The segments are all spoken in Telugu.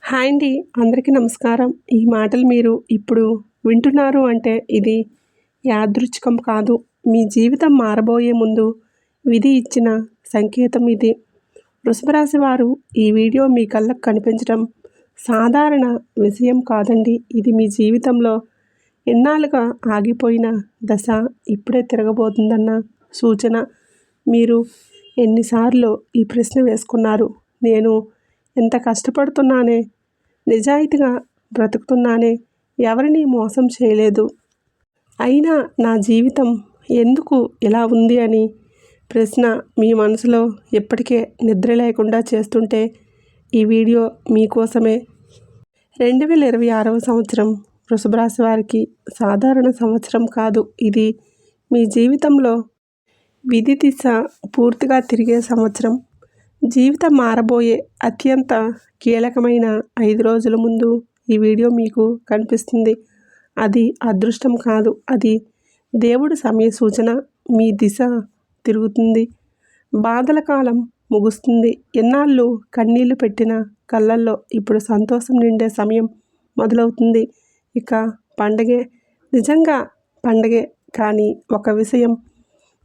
హాయ్ అండి. అందరికీ నమస్కారం. ఈ మాటలు మీరు ఇప్పుడు వింటున్నారు అంటే ఇది యాదృచ్ఛికం కాదు. మీ జీవితం మారబోయే ముందు విధి ఇచ్చిన సంకేతం ఇది. వృషభ రాశి వారు ఈ వీడియో మీ కళ్ళకు కనిపించడం సాధారణ విషయం కాదండి. ఇది మీ జీవితంలో ఎన్నాళ్ళుగా ఆగిపోయిన దశ ఇప్పుడే తిరగబోతుందన్న సూచన. మీరు ఎన్నిసార్లు ఈ ప్రశ్న వేసుకున్నారు? నేను ఎంత కష్టపడుతున్నానే, నిజాయితీగా బ్రతుకుతున్నానే, ఎవరిని మోసం చేయలేదు, అయినా నా జీవితం ఎందుకు ఇలా ఉంది అని ప్రశ్న మీ మనసులో ఎప్పటికే నిద్ర లేకుండా చేస్తుంటే ఈ వీడియో మీకోసమే. 2026వ సంవత్సరం వృషభ రాశి వారికి సాధారణ సంవత్సరం కాదు. ఇది మీ జీవితంలో విధి దిశ పూర్తిగా తిరిగే సంవత్సరం. జీవితం మారబోయే అత్యంత కీలకమైన 5 రోజుల ముందు ఈ వీడియో మీకు కనిపిస్తుంది. అది అదృష్టం కాదు, అది దేవుడి సమయ సూచన. మీ దిశ తిరుగుతుంది. బాధల కాలం ముగుస్తుంది. ఎన్నాళ్ళు కన్నీళ్లు పెట్టిన కళ్ళల్లో ఇప్పుడు సంతోషం నిండే సమయం మొదలవుతుంది. ఇక పండగే, నిజంగా పండగే. కానీ ఒక విషయం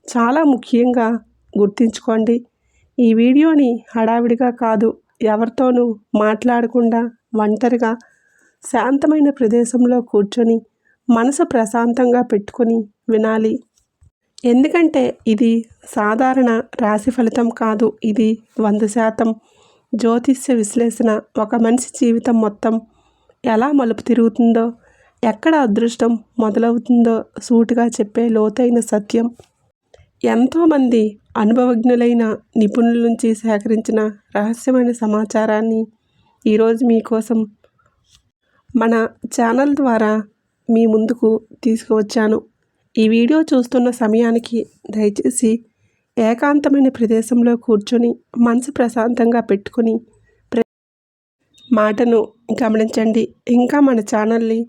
చాలా ముఖ్యంగా గుర్తుంచుకోండి. ఈ వీడియోని హడావిడిగా కాదు, ఎవరితోనూ మాట్లాడకుండా ఒంటరిగా శాంతమైన ప్రదేశంలో కూర్చొని మనసు ప్రశాంతంగా పెట్టుకొని వినాలి. ఎందుకంటే ఇది సాధారణ రాశి ఫలితం కాదు. ఇది 100% జ్యోతిష్య విశ్లేషణ. ఒక మనిషి జీవితం మొత్తం ఎలా మలుపు తిరుగుతుందో, ఎక్కడ అదృష్టం మొదలవుతుందో సూటిగా చెప్పే లోతైన సత్యం. ఎంతోమంది అనుభవజ్ఞులైన నిపుణుల నుంచి సేకరించిన రహస్యమైన సమాచారాన్ని ఈరోజు మీకోసం మన ఛానల్ ద్వారా మీ ముందుకు తీసుకువచ్చాను. ఈ వీడియో చూస్తున్న సమయానికి దయచేసి ఏకాంతమైన ప్రదేశంలో కూర్చొని మనసు ప్రశాంతంగా పెట్టుకొని మాటను గమనించండి. ఇంకా మన ఛానల్ని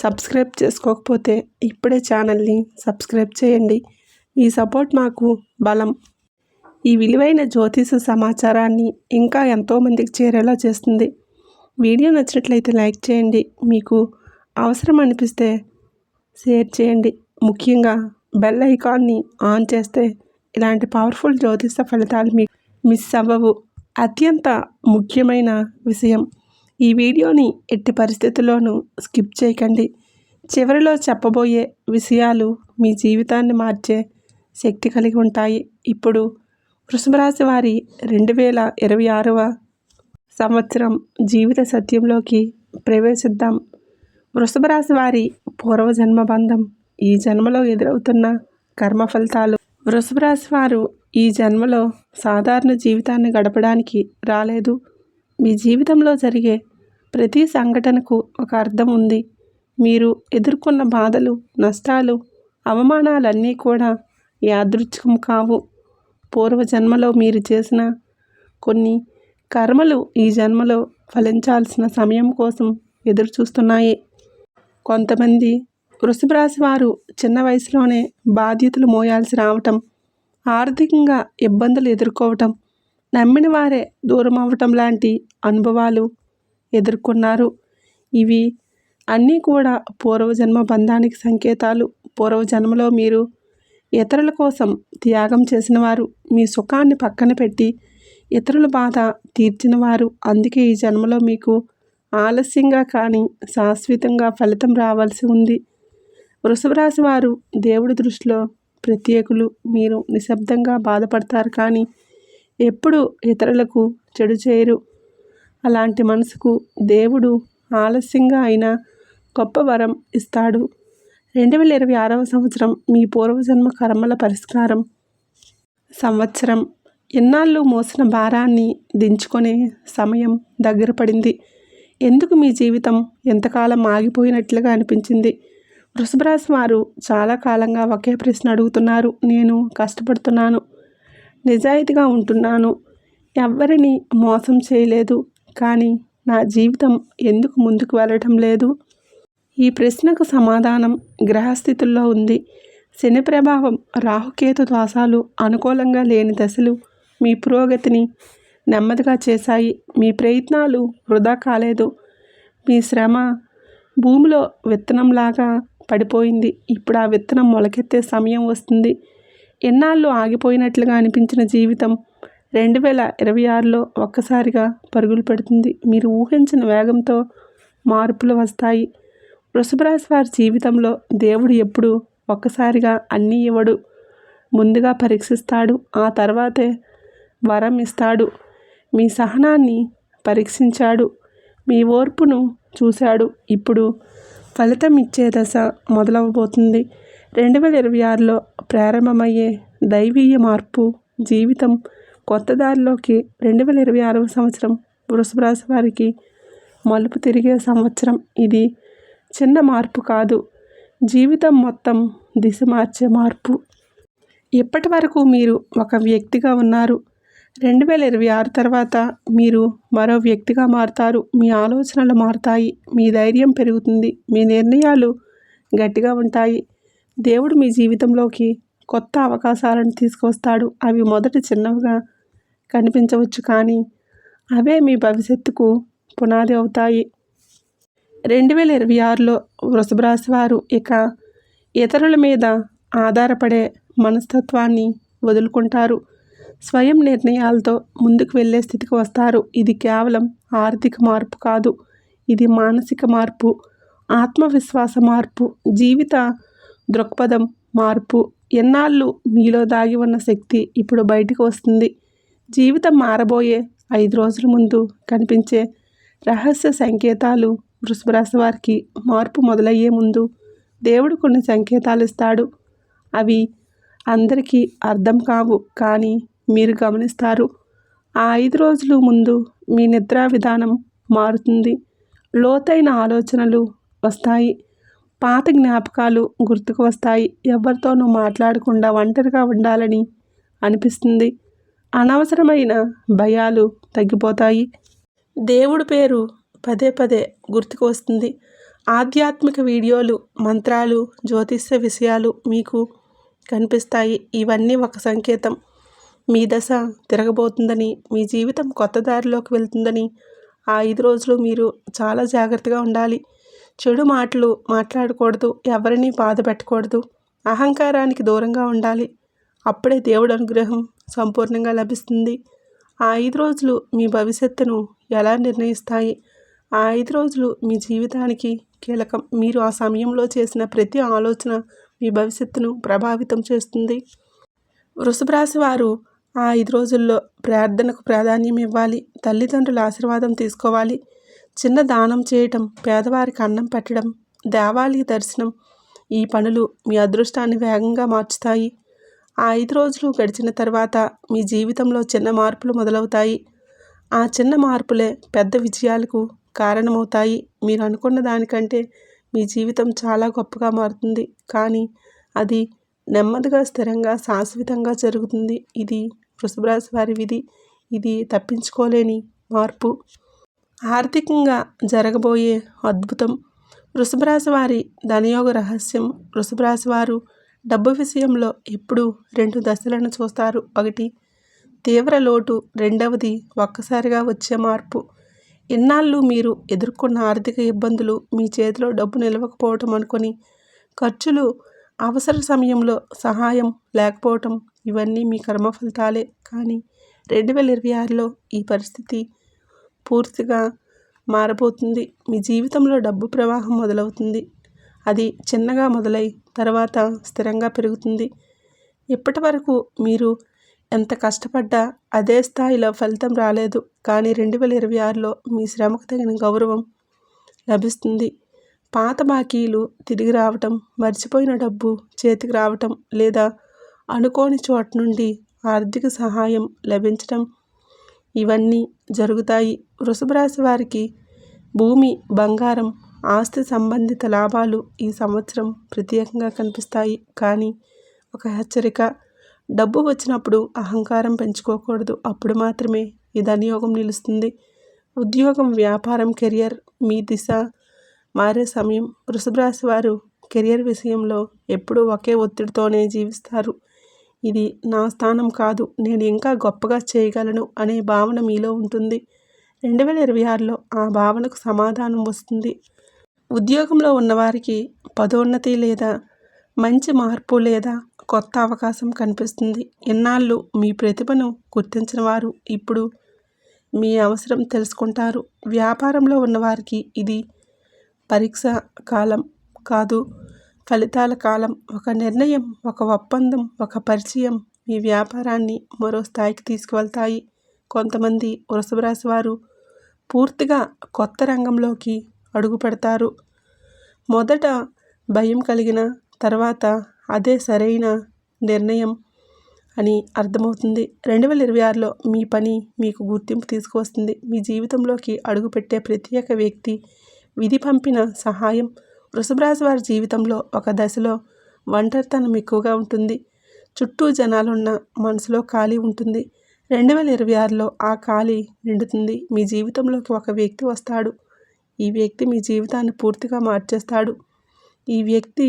సబ్స్క్రైబ్ చేసుకోకపోతే ఇప్పుడే ఛానల్ని సబ్స్క్రైబ్ చేయండి. మీ సపోర్ట్ మాకు బలం. ఈ విలువైన జ్యోతిష సమాచారాన్ని ఇంకా ఎంతోమందికి చేరేలా చేస్తుంది. వీడియో నచ్చినట్లయితే లైక్ చేయండి. మీకు అవసరం అనిపిస్తే షేర్ చేయండి. ముఖ్యంగా బెల్ ఐకాన్ని ఆన్ చేస్తే ఇలాంటి పవర్ఫుల్ జ్యోతిష ఫలితాలు మీకు మిస్ అవ్వవు. అత్యంత ముఖ్యమైన విషయం, ఈ వీడియోని ఎట్టి పరిస్థితుల్లోనూ స్కిప్ చేయకండి. చివరిలో చెప్పబోయే విషయాలు మీ జీవితాన్ని మార్చే శక్తి కలిగి ఉంటాయి. ఇప్పుడు వృషభ రాశి వారి 2026వ సంవత్సరం జీవిత సత్యంలోకి ప్రవేశిద్దాం. వృషభ రాశి వారి పూర్వజన్మ బంధం, ఈ జన్మలో ఎదురవుతున్న కర్మ ఫలితాలు. వృషభ రాశి వారు ఈ జన్మలో సాధారణ జీవితాన్ని గడపడానికి రాలేదు. మీ జీవితంలో జరిగే ప్రతి సంఘటనకు ఒక అర్థం ఉంది. మీరు ఎదుర్కొన్న బాధలు, నష్టాలు, అవమానాలన్నీ కూడా యాదృచ్ఛికం కావు. పూర్వజన్మలో మీరు చేసిన కొన్ని కర్మలు ఈ జన్మలో ఫలించాల్సిన సమయం కోసం ఎదురు చూస్తున్నాయి. కొంతమంది వృషభ రాశి వారు చిన్న వయసులోనే బాధ్యతలు మోయాల్సి రావటం, ఆర్థికంగా ఇబ్బందులు ఎదుర్కోవటం, నమ్మిన వారే దూరం అవ్వటం లాంటి అనుభవాలు ఎదుర్కొన్నారు. ఇవి అన్నీ కూడా పూర్వజన్మ బంధానికి సంకేతాలు. పూర్వజన్మలో మీరు ఇతరుల కోసం త్యాగం చేసిన వారు, మీ సుఖాన్ని పక్కన పెట్టి ఇతరుల బాధ తీర్చినవారు. అందుకే ఈ జన్మలో మీకు ఆలస్యంగా కానీ శాశ్వతంగా ఫలితం రావాల్సి ఉంది. వృషభ రాశి వారు దేవుడి దృష్టిలో ప్రత్యేకులు. మీరు నిశ్శబ్దంగా బాధపడతారు కానీ ఎప్పుడూ ఇతరులకు చెడు చేయరు. అలాంటి మనసుకు దేవుడు ఆలస్యంగా అయినా గొప్ప వరం ఇస్తాడు. 2026వ సంవత్సరం మీ పూర్వజన్మ కర్మల పరిష్కారం సంవత్సరం. ఎన్నాళ్ళు మోసిన భారాన్ని దించుకునే సమయం దగ్గర పడింది. ఎందుకు మీ జీవితం ఎంతకాలం ఆగిపోయినట్లుగా అనిపించింది? వృషభ రాశి వారు చాలా కాలంగా ఒకే ప్రశ్న అడుగుతున్నారు. నేను కష్టపడుతున్నాను, నిజాయితీగా ఉంటున్నాను, ఎవ్వరిని మోసం చేయలేదు, కానీ నా జీవితం ఎందుకు ముందుకు వెళ్ళటం లేదు? ఈ ప్రశ్నకు సమాధానం గ్రహస్థితుల్లో ఉంది. శని ప్రభావం, రాహుకేతు దోషాలు, అనుకూలంగా లేని దశలు మీ పురోగతిని నెమ్మదిగా చేశాయి. మీ ప్రయత్నాలు వృధా కాలేదు. మీ శ్రమ భూమిలో విత్తనంలాగా పడిపోయింది. ఇప్పుడు ఆ విత్తనం మొలకెత్తే సమయం వస్తుంది. ఎన్నాళ్ళు ఆగిపోయినట్లుగా అనిపించిన జీవితం 2026లో ఒక్కసారిగా పరుగులు పెడుతుంది. మీరు ఊహించిన వేగంతో మార్పులు వస్తాయి. వృషభ రాశి వారి జీవితంలో దేవుడు ఎప్పుడు ఒక్కసారిగా అన్నీ ఇవ్వడు. ముందుగా పరీక్షిస్తాడు, ఆ తర్వాతే వరం ఇస్తాడు. మీ సహనాన్ని పరీక్షించాడు, మీ ఓర్పును చూశాడు. ఇప్పుడు ఫలితం ఇచ్చే దశ మొదలవబోతుంది. 2026లో ప్రారంభమయ్యే దైవీయ మార్పు జీవితం కొత్త దారిలోకి 2026వ సంవత్సరం వృషభ రాశి వారికి మలుపు తిరిగే సంవత్సరం. ఇది చిన్న మార్పు కాదు, జీవితం మొత్తం దిశ మార్చే మార్పు. ఇప్పటి వరకు మీరు ఒక వ్యక్తిగా ఉన్నారు. 2026 తర్వాత మీరు మరో వ్యక్తిగా మారుతారు. మీ ఆలోచనలు మారుతాయి, మీ ధైర్యం పెరుగుతుంది, మీ నిర్ణయాలు గట్టిగా ఉంటాయి. దేవుడు మీ జీవితంలోకి కొత్త అవకాశాలను తీసుకొస్తాడు. అవి మొదట చిన్నవిగా కనిపించవచ్చు, కానీ అవే మీ భవిష్యత్తుకు పునాది అవుతాయి. 2026లో వృషభ రాశి వారు ఇక ఇతరుల మీద ఆధారపడే మనస్తత్వాన్ని వదులుకుంటారు. స్వయం నిర్ణయాలతో ముందుకు వెళ్ళే స్థితికి వస్తారు. ఇది కేవలం ఆర్థిక మార్పు కాదు, ఇది మానసిక మార్పు, ఆత్మవిశ్వాస మార్పు, జీవిత దృక్పథం మార్పు. ఎన్నాళ్ళు మీలో దాగి ఉన్న శక్తి ఇప్పుడు బయటకు వస్తుంది. జీవితం మారబోయే 5 రోజుల ముందు కనిపించే రహస్య సంకేతాలు. వృషభ రాశి వారికి మార్పు మొదలయ్యే ముందు దేవుడు కొన్ని సంకేతాలు ఇస్తాడు. అవి అందరికీ అర్థం కావు, కానీ మీరు గమనిస్తారు. ఆ 5 రోజులు ముందు మీ నిద్రా విధానం మారుతుంది. లోతైన ఆలోచనలు వస్తాయి, పాత జ్ఞాపకాలు గుర్తుకు వస్తాయి. ఎవరితోనూ మాట్లాడకుండా ఒంటరిగా ఉండాలని అనిపిస్తుంది. అనవసరమైన భయాలు తగ్గిపోతాయి. దేవుడి పేరు పదే పదే గుర్తుకు వస్తుంది. ఆధ్యాత్మిక వీడియోలు, మంత్రాలు, జ్యోతిష్య విషయాలు మీకు కనిపిస్తాయి. ఇవన్నీ ఒక సంకేతం. మీ దశ తిరగబోతుందని, మీ జీవితం కొత్త దారిలోకి వెళ్తుందని. ఆ 5 రోజులు మీరు చాలా జాగ్రత్తగా ఉండాలి. చెడు మాటలు మాట్లాడకూడదు, ఎవరిని బాధ పెట్టకూడదు, అహంకారానికి దూరంగా ఉండాలి. అప్పుడే దేవుడి అనుగ్రహం సంపూర్ణంగా లభిస్తుంది. ఆ 5 రోజులు మీ భవిష్యత్తును ఎలా నిర్ణయిస్తాయి? ఆ 5 రోజులు మీ జీవితానికి కీలకం. మీరు ఆ సమయంలో చేసిన ప్రతి ఆలోచన మీ భవిష్యత్తును ప్రభావితం చేస్తుంది. వృషభ రాశి వారు ఆ 5 రోజుల్లో ప్రార్థనకు ప్రాధాన్యం ఇవ్వాలి. తల్లిదండ్రుల ఆశీర్వాదం తీసుకోవాలి. చిన్న దానం చేయటం, పేదవారికి అన్నం పెట్టడం, దేవాలయ దర్శనం. ఈ పనులు మీ అదృష్టాన్ని వేగంగా మార్చుతాయి. ఆ 5 రోజులు గడిచిన తర్వాత మీ జీవితంలో చిన్న మార్పులు మొదలవుతాయి. ఆ చిన్న మార్పులే పెద్ద విజయాలకు కారణమవుతాయి. మీరు అనుకున్న దానికంటే మీ జీవితం చాలా గొప్పగా మారుతుంది, కానీ అది నెమ్మదిగా, స్థిరంగా, శాశ్వతంగా జరుగుతుంది. ఇది వృషభ రాశి వారి విధి. ఇది తప్పించుకోలేని మార్పు. ఆర్థికంగా జరగబోయే అద్భుతం. వృషభ రాశి వారి ధనయోగ రహస్యం. వృషభ రాశి వారు డబ్బు విషయంలో ఎప్పుడూ 2 దశలను చూస్తారు. ఒకటి తీవ్ర లోటు, రెండవది ఒక్కసారిగా వచ్చే మార్పు. ఇన్నాళ్ళు మీరు ఎదుర్కొన్న ఆర్థిక ఇబ్బందులు, మీ చేతిలో డబ్బు నిలవకపోవటం అనుకొని ఖర్చులు, అవసర సమయంలో సహాయం లేకపోవటం, ఇవన్నీ మీ కర్మ ఫలితాలే. కానీ 2026లో ఈ పరిస్థితి పూర్తిగా మారబోతుంది. మీ జీవితంలో డబ్బు ప్రవాహం మొదలవుతుంది. అది చిన్నగా మొదలై తర్వాత స్థిరంగా పెరుగుతుంది. ఇప్పటి వరకు మీరు ఎంత కష్టపడ్డా అదే స్థాయిలో ఫలితం రాలేదు, కానీ 2026లో మీ శ్రమకు తగిన గౌరవం లభిస్తుంది. పాత బాకీలు తిరిగి రావటం, మర్చిపోయిన డబ్బు చేతికి రావటం, లేదా అనుకోని చోట నుండి ఆర్థిక సహాయం లభించటం, ఇవన్నీ జరుగుతాయి. వృషభ రాశి వారికి భూమి, బంగారం, ఆస్తి సంబంధిత లాభాలు ఈ సంవత్సరం ప్రత్యేకంగా కనిపిస్తాయి. కానీ ఒక హెచ్చరిక, డబ్బు వచ్చినప్పుడు అహంకారం పెంచుకోకూడదు. అప్పుడు మాత్రమే ఈ ధనయోగం నిలుస్తుంది. ఉద్యోగం, వ్యాపారం, కెరియర్, మీ దిశ మారే సమయం. వృషభ రాశి వారు కెరియర్ విషయంలో ఎప్పుడూ ఒకే ఒత్తిడితోనే జీవిస్తారు. ఇది నా స్థానం కాదు, నేను ఇంకా గొప్పగా చేయగలను అనే భావన మీలో ఉంటుంది. 2026లో ఆ భావనకు సమాధానం వస్తుంది. ఉద్యోగంలో ఉన్నవారికి పదోన్నతి లేదా మంచి మార్పు లేదా కొత్త అవకాశం కనిపిస్తుంది. ఇన్నాళ్ళు మీ ప్రతిభను గుర్తించిన వారు ఇప్పుడు మీ అవసరం తెలుసుకుంటారు. వ్యాపారంలో ఉన్నవారికి ఇది పరీక్ష కాలం కాదు, ఫలితాల కాలం. ఒక నిర్ణయం, ఒక ఒప్పందం, ఒక పరిచయం మీ వ్యాపారాన్ని మరో స్థాయికి తీసుకువెళ్తాయి. కొంతమంది వృషభ రాశి వారు పూర్తిగా కొత్త రంగంలోకి అడుగు పెడతారు. మొదట భయం కలిగిన తర్వాత అదే సరైన నిర్ణయం అని అర్థమవుతుంది. 2026లో మీ పని మీకు గుర్తింపు తీసుకువస్తుంది. మీ జీవితంలోకి అడుగుపెట్టే ప్రత్యేక వ్యక్తి విధి పంపిన సహాయం. వృషభ రాశి వారి జీవితంలో ఒక దశలో ఒంటరితనం ఎక్కువగా ఉంటుంది. చుట్టూ జనాలున్న మనసులో ఖాళీ ఉంటుంది. 2026లో ఆ ఖాళీ నిండుతుంది. మీ జీవితంలోకి ఒక వ్యక్తి వస్తాడు. ఈ వ్యక్తి మీ జీవితాన్ని పూర్తిగా మార్చేస్తాడు. ఈ వ్యక్తి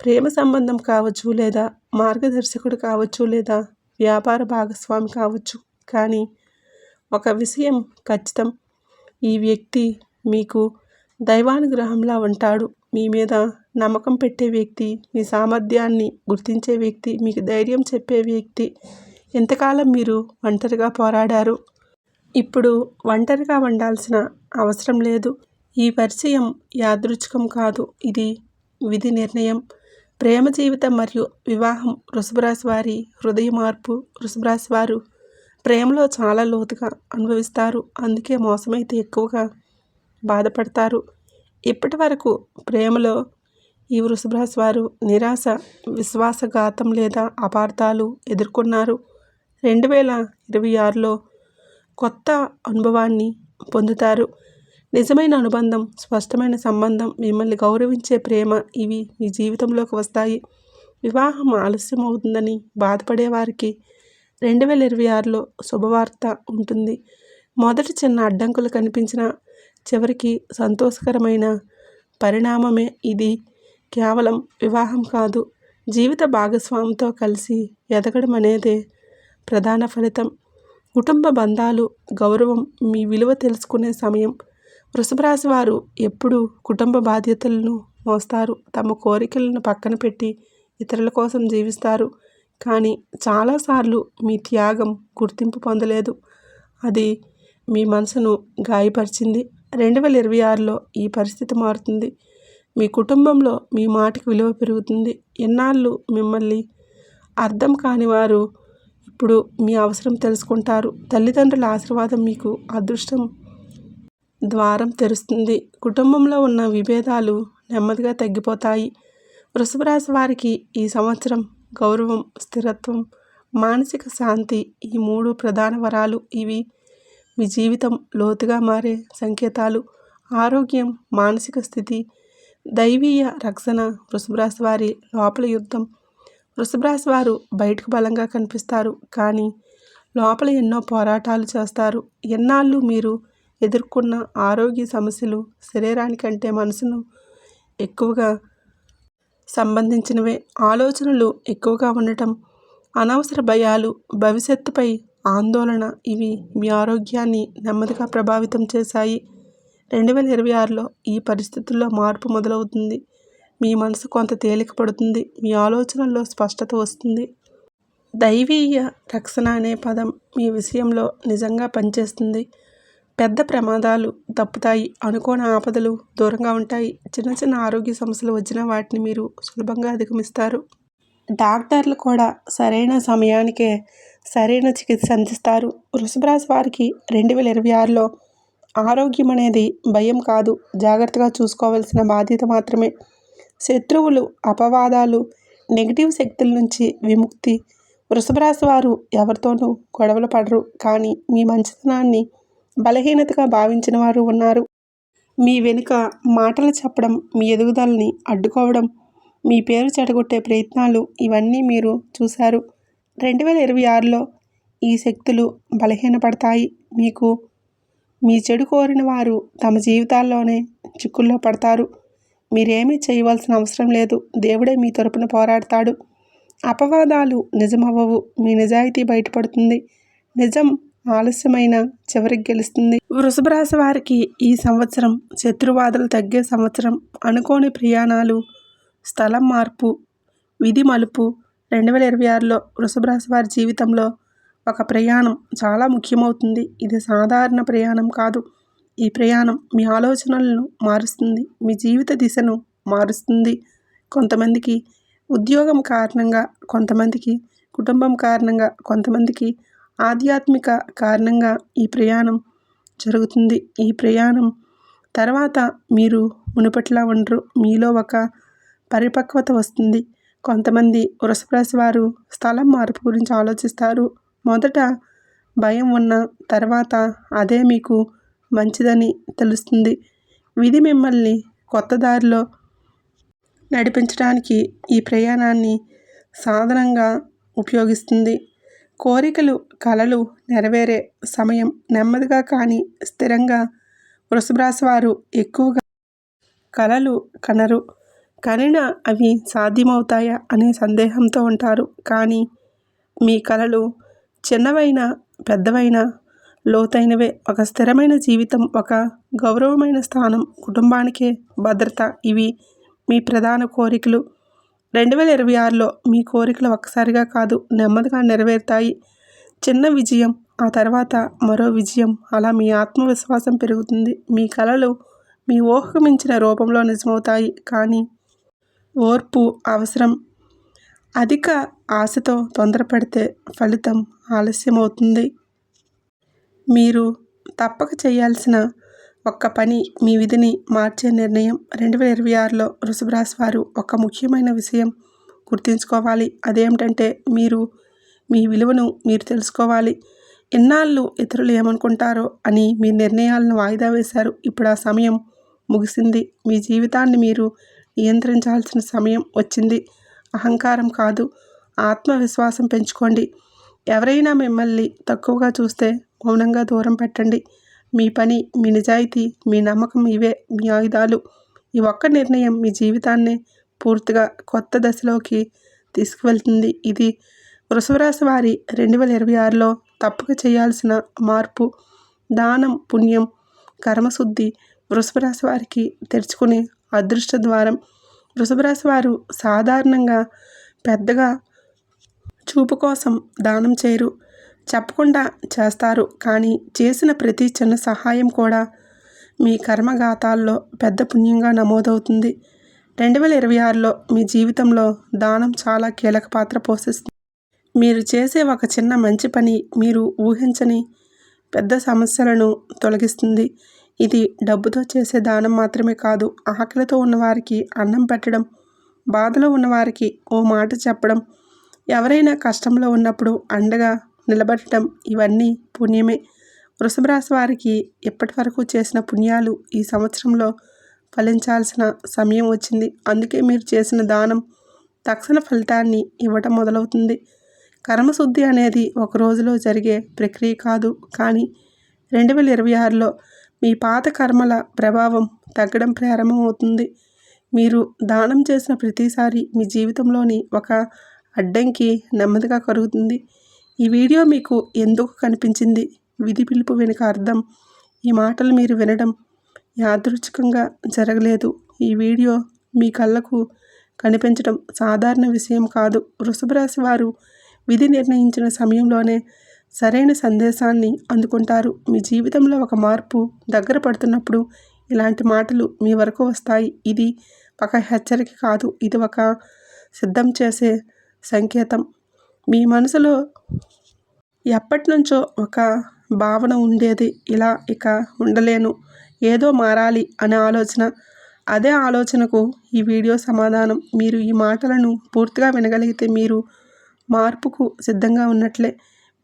ప్రేమ సంబంధం కావచ్చు, లేదా మార్గదర్శకుడు కావచ్చు, లేదా వ్యాపార భాగస్వామి కావచ్చు. కానీ ఒక విషయం ఖచ్చితం, ఈ వ్యక్తి మీకు దైవానుగ్రహంలా ఉంటాడు. మీ మీద నమ్మకం పెట్టే వ్యక్తి, మీ సామర్థ్యాన్ని గుర్తించే వ్యక్తి, మీకు ధైర్యం చెప్పే వ్యక్తి. ఇంతకాలం మీరు ఒంటరిగా పోరాడారు. ఇప్పుడు ఒంటరిగా ఉండాల్సిన అవసరం లేదు. ఈ పరిచయం యాదృచ్ఛికం కాదు, ఇది విధి నిర్ణయం. ప్రేమ జీవితం మరియు వివాహం. వృషభ రాశి వారి హృదయ మార్పు. వృషభ రాశి వారు ప్రేమలో చాలా లోతుగా అనుభవిస్తారు. అందుకే మోసమైతే ఎక్కువగా బాధపడతారు. ఇప్పటి వరకు ప్రేమలో ఈ వృషభ రాశి వారు నిరాశ, విశ్వాసఘాతం లేదా అపార్థాలు ఎదుర్కొన్నారు. 2026లో కొత్త అనుభవాన్ని పొందుతారు. నిజమైన అనుబంధం, స్పష్టమైన సంబంధం, మిమ్మల్ని గౌరవించే ప్రేమ, ఇవి మీ జీవితంలోకి వస్తాయి. వివాహం ఆలస్యం అవుతుందని బాధపడే వారికి 2026లో శుభవార్త ఉంటుంది. మొదటి చిన్న అడ్డంకులు కనిపించిన చివరికి సంతోషకరమైన పరిణామమే ఇది. కేవలం వివాహం కాదు, జీవిత భాగస్వామితో కలిసి ఎదగడం అనేదే ప్రధాన ఫలితం. కుటుంబ బంధాలు, గౌరవం, మీ విలువ తెలుసుకునే సమయం. వృషభ రాశి వారు ఎప్పుడూ కుటుంబ బాధ్యతలను మోస్తారు. తమ కోరికలను పక్కన పెట్టి ఇతరుల కోసం జీవిస్తారు. కానీ చాలాసార్లు మీ త్యాగం గుర్తింపు పొందలేదు. అది మీ మనసును గాయపరిచింది. 2026లో ఈ పరిస్థితి మారుతుంది. మీ కుటుంబంలో మీ మాటకి విలువ పెరుగుతుంది. ఇన్నాళ్ళు మిమ్మల్ని అర్థం కాని వారు ఇప్పుడు మీ అవసరం తెలుసుకుంటారు. తల్లిదండ్రుల ఆశీర్వాదం మీకు అదృష్టం ద్వారం తెరుస్తుంది. కుటుంబంలో ఉన్న విభేదాలు నెమ్మదిగా తగ్గిపోతాయి. వృషభ రాశి వారికి ఈ సంవత్సరం గౌరవం, స్థిరత్వం, మానసిక శాంతి, ఈ 3 ప్రధాన వరాలు. ఇవి మీ జీవితం లోతుగా మారే సంకేతాలు. ఆరోగ్యం, మానసిక స్థితి, దైవీయ రక్షణ. వృషభ రాశి వారి లోపల యుద్ధం. వృషభ రాశి వారు బయటకు బలంగా కనిపిస్తారు, కానీ లోపల ఎన్నో పోరాటాలు చేస్తారు. ఎన్నాళ్ళు మీరు ఎదుర్కొన్న ఆరోగ్య సమస్యలు శరీరానికంటే మనసును ఎక్కువగా సంబంధించినవే. ఆలోచనలు ఎక్కువగా ఉండటం, అనవసర భయాలు, భవిష్యత్తుపై ఆందోళన, ఇవి మీ ఆరోగ్యాన్ని నెమ్మదిగా ప్రభావితం చేశాయి. 2026లో ఈ పరిస్థితుల్లో మార్పు మొదలవుతుంది. మీ మనసు కొంత తేలిక పడుతుంది. మీ ఆలోచనల్లో స్పష్టత వస్తుంది. దైవీయ రక్షణ అనే పదం మీ విషయంలో నిజంగా పనిచేస్తుంది. పెద్ద ప్రమాదాలు తప్పుతాయి. అనుకోని ఆపదలు దూరంగా ఉంటాయి. చిన్న చిన్న ఆరోగ్య సమస్యలు వచ్చినా వాటిని మీరు సులభంగా అధిగమిస్తారు. డాక్టర్లు కూడా సరైన సమయానికే సరైన చికిత్స అందిస్తారు. వృషభ రాశి వారికి 2026లో ఆరోగ్యం అనేది భయం కాదు, జాగ్రత్తగా చూసుకోవాల్సిన బాధ్యత మాత్రమే. శత్రువులు, అపవాదాలు, నెగిటివ్ శక్తుల నుంచి విముక్తి. వృషభ రాశి వారు ఎవరితోనూ గొడవలు పడరు, కానీ మీ మంచితనాన్ని బలహీనతగా భావించిన వారు ఉన్నారు. మీ వెనుక మాటలు చెప్పడం, మీ ఎదుగుదలని అడ్డుకోవడం, మీ పేరు చెడగొట్టే ప్రయత్నాలు, ఇవన్నీ మీరు చూశారు. 2026లో ఈ శక్తులు బలహీనపడతాయి. మీ చెడు కోరిన వారు తమ జీవితాల్లోనే చిక్కుల్లో పడతారు. మీరేమీ చేయవలసిన అవసరం లేదు. దేవుడే మీ తరపున పోరాడతాడు. అపవాదాలు నిజమవ్వవు. మీ నిజాయితీ బయటపడుతుంది. నిజం ఆలస్యమైన చివరికి గెలుస్తుంది. వృషభ రాశి వారికి ఈ సంవత్సరం శత్రువాదులు తగ్గే సంవత్సరం. అనుకోని ప్రయాణాలు, స్థలం మార్పు, విధి మలుపు. 2026లో వృషభ రాశి వారి జీవితంలో ఒక ప్రయాణం చాలా ముఖ్యమవుతుంది. ఇది సాధారణ ప్రయాణం కాదు. ఈ ప్రయాణం మీ ఆలోచనలను మారుస్తుంది, మీ జీవిత దిశను మారుస్తుంది. కొంతమందికి ఉద్యోగం కారణంగా, కొంతమందికి కుటుంబం కారణంగా, కొంతమందికి ఆధ్యాత్మిక కారణంగా ఈ ప్రయాణం జరుగుతుంది. ఈ ప్రయాణం తర్వాత మీరు మునుపట్లా ఉండరు. మీలో ఒక పరిపక్వత వస్తుంది. కొంతమంది వృషభ రాశి వారు స్థలం మార్పు గురించి ఆలోచిస్తారు. మొదట భయం ఉన్న తర్వాత అదే మీకు మంచిదని తెలుస్తుంది. విధి మిమ్మల్ని కొత్త దారిలో నడిపించడానికి ఈ ప్రయాణాన్ని సాధనంగా ఉపయోగిస్తుంది. కోరికలు, కలలు నెరవేరే సమయం. నెమ్మదిగా కానీ స్థిరంగా వృషభ రాశి వారు ఎక్కువగా కలలు కనరు. కనినా అవి సాధ్యమవుతాయా అనే సందేహంతో ఉంటారు. కానీ మీ కలలు చిన్నవైనా పెద్దవైనా లోతైనవే. ఒక స్థిరమైన జీవితం, ఒక గౌరవమైన స్థానం, కుటుంబానికే భద్రత, ఇవి మీ ప్రధాన కోరికలు. 2026లో మీ కోరికలు ఒక్కసారిగా కాదు, నెమ్మదిగా నెరవేరుతాయి. చిన్న విజయం, ఆ తర్వాత మరో విజయం, అలా మీ ఆత్మవిశ్వాసం పెరుగుతుంది. మీ కలలు మీ ఊహకు మించిన రూపంలో నిజమవుతాయి. కానీ ఓర్పు అవసరం. అధిక ఆశతో తొందరపడితే ఫలితం ఆలస్యమవుతుంది. మీరు తప్పక చేయాల్సిన ఒక్క పని మీ విధిని మార్చే నిర్ణయం. 2026లో వృషభ రాశి వారు ఒక ముఖ్యమైన విషయం గుర్తుంచుకోవాలి. అదేమిటంటే మీ విలువను మీరు తెలుసుకోవాలి. ఎన్నాళ్ళు ఇతరులు ఏమనుకుంటారో అని మీ నిర్ణయాలను వాయిదా వేశారు. ఇప్పుడు ఆ సమయం ముగిసింది. మీ జీవితాన్ని మీరు నియంత్రించాల్సిన సమయం వచ్చింది. అహంకారం కాదు, ఆత్మవిశ్వాసం పెంచుకోండి. ఎవరైనా మిమ్మల్ని తక్కువగా చూస్తే మౌనంగా దూరం పెట్టండి. మీ పని, మీ నిజాయితీ, మీ నమ్మకం, ఇవే మీ ఆయుధాలు. ఈ ఒక్క నిర్ణయం మీ జీవితాన్ని పూర్తిగా కొత్త దశలోకి తీసుకువెళ్తుంది. ఇది వృషభ రాశి వారి 2026లో తప్పక చేయాల్సిన మార్పు. దానం, పుణ్యం, కర్మశుద్ధి వృషభ రాశి వారికి తెరుచుకునే అదృష్ట ద్వారం. వృషభ రాశి వారు సాధారణంగా పెద్దగా చూపు కోసం దానం చేయరు, చెప్పకుండా చేస్తారు. కానీ చేసిన ప్రతి చిన్న సహాయం కూడా మీ కర్మగాతాల్లో పెద్ద పుణ్యంగా నమోదవుతుంది. 2026లో మీ జీవితంలో దానం చాలా కీలక పాత్ర పోషిస్తుంది. మీరు చేసే ఒక చిన్న మంచి పని మీరు ఊహించని పెద్ద సమస్యలను తొలగిస్తుంది. ఇది డబ్బుతో చేసే దానం మాత్రమే కాదు, ఆకలితో ఉన్నవారికి అన్నం పెట్టడం, బాధలో ఉన్నవారికి ఓ మాట చెప్పడం, ఎవరైనా కష్టంలో ఉన్నప్పుడు అండగా నిలబడటం, ఇవన్నీ పుణ్యమే. వృషభ రాశి వారికి ఇప్పటి వరకు చేసిన పుణ్యాలు ఈ సంవత్సరంలో ఫలించాల్సిన సమయం వచ్చింది. అందుకే మీరు చేసిన దానం తక్షణ ఫలితాన్ని ఇవ్వటం మొదలవుతుంది. కర్మశుద్ధి అనేది ఒక రోజులో జరిగే ప్రక్రియ కాదు. కానీ 2026లో మీ పాత కర్మల ప్రభావం తగ్గడం ప్రారంభమవుతుంది. మీరు దానం చేసిన ప్రతిసారి మీ జీవితంలోని ఒక అడ్డంకి నెమ్మదిగా కరుగుతుంది. ఈ వీడియో మీకు ఎందుకు కనిపించింది? విధి పిలుపు వెనుక అర్థం. ఈ మాటలు మీరు వినడం యాదృచ్ఛికంగా జరగలేదు. ఈ వీడియో మీ కళ్ళకు కనిపించడం సాధారణ విషయం కాదు. వృషభ రాశి వారు విధి నిర్ణయించిన సమయంలోనే సరైన సందేశాన్ని అందుకుంటారు. మీ జీవితంలో ఒక మార్పు దగ్గర పడుతున్నప్పుడు ఇలాంటి మాటలు మీ వరకు వస్తాయి. ఇది ఒక హెచ్చరిక కాదు, ఇది ఒక సిద్ధం చేసే సంకేతం. మీ మనసులో ఎప్పటినుంచో ఒక భావన ఉండేది, ఇలా ఇక ఉండలేను, ఏదో మారాలి అనే ఆలోచన. అదే ఆలోచనకు ఈ వీడియో సమాధానం. మీరు ఈ మాటలను పూర్తిగా వినగలిగితే మీరు మార్పుకు సిద్ధంగా ఉన్నట్లే.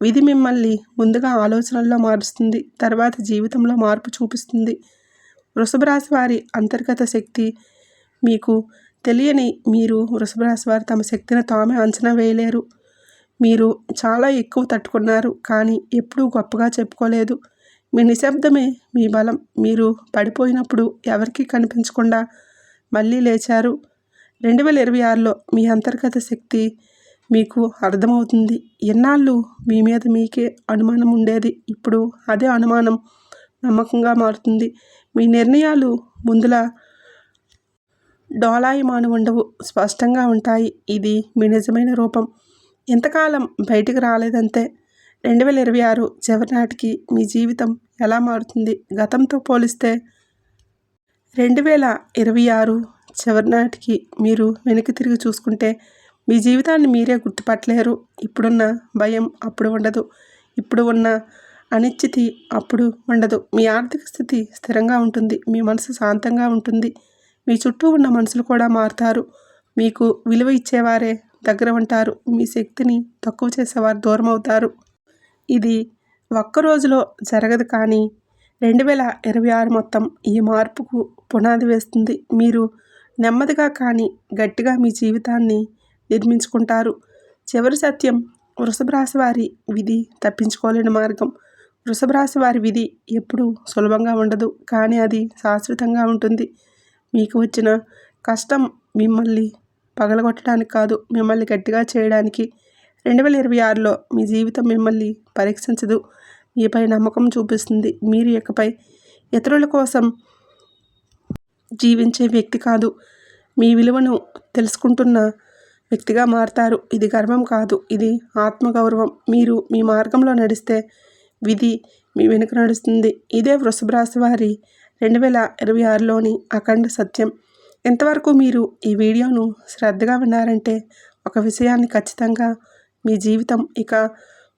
విధి మిమ్మల్ని ముందుగా ఆలోచనల్లో మారుస్తుంది, తర్వాత జీవితంలో మార్పు చూపిస్తుంది. వృషభ రాశి వారి అంతర్గత శక్తి మీకు తెలియని మీరు వృషభ రాశి వారు తమ శక్తిని తామే అంచనా వేయలేరు. మీరు చాలా ఎక్కువ తట్టుకున్నారు, కానీ ఎప్పుడూ గొప్పగా చెప్పుకోలేదు. మీ నిశ్శబ్దమే మీ బలం. మీరు పడిపోయినప్పుడు ఎవరికీ కనిపించకుండా మళ్ళీ లేచారు. 2026లో మీ అంతర్గత శక్తి మీకు అర్థమవుతుంది. ఎన్నాళ్ళు మీ మీద మీకే అనుమానం ఉండేది, ఇప్పుడు అదే అనుమానం నమ్మకంగా మారుతుంది. మీ నిర్ణయాలు ముందులా డోలాయమాను ఉండవు, స్పష్టంగా ఉంటాయి. ఇది మీ నిజమైన రూపం. ఇంతకాలం బయటికి రాలేదంతే. 2026 చివరి నాటికి మీ జీవితం ఎలా మారుతుంది? గతంతో పోలిస్తే 2026 చివరి నాటికి మీరు వెనక్కి తిరిగి చూసుకుంటే మీ జీవితాన్ని మీరే గుర్తుపట్టలేరు. ఇప్పుడున్న భయం అప్పుడు ఉండదు, ఇప్పుడు ఉన్న అనిశ్చితి అప్పుడు ఉండదు. మీ ఆర్థిక స్థితి స్థిరంగా ఉంటుంది, మీ మనసు శాంతంగా ఉంటుంది. మీ చుట్టూ ఉన్న మనుషులు కూడా మారుతారు. మీకు విలువ ఇచ్చేవారే దగ్గర ఉంటారు, మీ శక్తిని తక్కువ చేసేవారు దూరం అవుతారు. ఇది ఒక్కరోజులో జరగదు, కానీ 2026 మొత్తం ఈ మార్పుకు పునాది వేస్తుంది. మీరు నెమ్మదిగా కానీ గట్టిగా మీ జీవితాన్ని నిర్మించుకుంటారు. చివరి సత్యం: వృషభ రాశి వారి విధి తప్పించుకోలేని మార్గం. వృషభ రాశి వారి విధి ఎప్పుడూ సులభంగా ఉండదు, కానీ అది శాశ్వతంగా ఉంటుంది. మీకు వచ్చిన కష్టం మిమ్మల్ని పగలగొట్టడానికి కాదు, మిమ్మల్ని గట్టిగా చేయడానికి. 2026లో మీ జీవితం మిమ్మల్ని పరీక్షించదు, మీపై నమ్మకం చూపిస్తుంది. మీరు ఇకపై ఇతరుల కోసం జీవించే వ్యక్తి కాదు, మీ విలువను తెలుసుకుంటున్న వ్యక్తిగా మారతారు. ఇది గర్వం కాదు, ఇది ఆత్మగౌరవం. మీరు మీ మార్గంలో నడిస్తే విధి మీ వెనుక నడుస్తుంది. ఇదే వృషభ రాశి వారి 2026లోని అఖండ సత్యం. ఇంతవరకు మీరు ఈ వీడియోను శ్రద్ధగా విన్నారంటే ఒక విషయాన్ని ఖచ్చితంగా: మీ జీవితం ఇక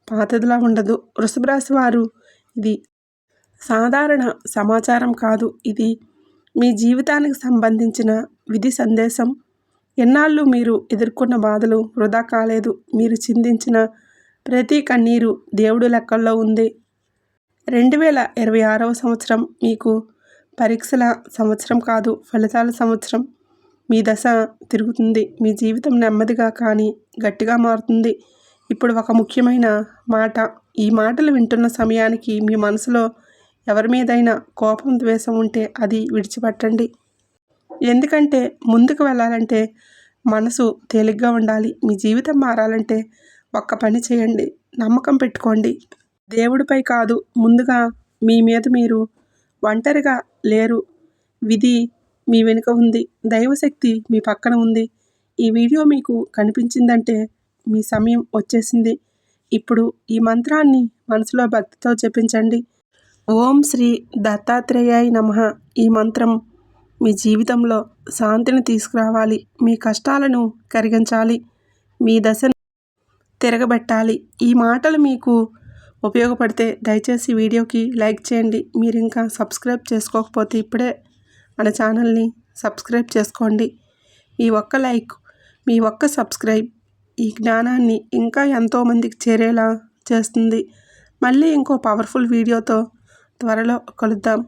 పాతదిలా ఉండదు. వృషభ రాశి వారు, ఇది సాధారణ సమాచారం కాదు, ఇది మీ జీవితానికి సంబంధించిన విధి సందేశం. ఎన్నాళ్ళు మీరు ఎదుర్కొన్న బాధలు వృధా కాలేదు. మీరు చిందించిన ప్రతి కన్నీరు దేవుడు లెక్కల్లో ఉంది. 2026వ సంవత్సరం మీకు పరీక్షల సంవత్సరం కాదు, ఫలితాల సంవత్సరం. మీ దశ తిరుగుతుంది, మీ జీవితం నెమ్మదిగా కానీ గట్టిగా మారుతుంది. ఇప్పుడు ఒక ముఖ్యమైన మాట. ఈ మాటలు వింటున్న సమయానికి మీ మనసులో ఎవరి మీదైనా కోపం, ద్వేషం ఉంటే అది విడిచిపెట్టండి. ఎందుకంటే ముందుకు వెళ్ళాలంటే మనసు తేలిగ్గా ఉండాలి. మీ జీవితం మారాలంటే ఒక్క పని చేయండి: నమ్మకం పెట్టుకోండి. దేవుడిపై కాదు, ముందుగా మీ మీద. మీరు ఒంటరిగా లేరు, విధి మీ వెనుక ఉంది, దైవశక్తి మీ పక్కన ఉంది. ఈ వీడియో మీకు కనిపించిందంటే మీ సమయం వచ్చేసింది. ఇప్పుడు ఈ మంత్రాన్ని మనసులో భక్తితో జపించండి: ఓం శ్రీ దత్తాత్రేయాయ నమః. ఈ మంత్రం మీ జీవితంలో శాంతిని తీసుకురావాలి, మీ కష్టాలను కరిగించాలి, మీ దశను తిరగబెట్టాలి. ఈ మాటలు మీకు ఉపయోగపడితే దయచేసి వీడియోకి లైక్ చేయండి. మీరు ఇంకా సబ్స్క్రైబ్ చేసుకోకపోతే ఇప్పుడే మన ఛానల్ని సబ్స్క్రైబ్ చేసుకోండి. మీ ఒక్క లైక్, మీ ఒక్క సబ్స్క్రైబ్ ఈ జ్ఞానాన్ని ఇంకా ఎంతోమందికి చేరేలా చేస్తుంది. మళ్ళీ ఇంకో పవర్ఫుల్ వీడియోతో త్వరలో కలుద్దాం.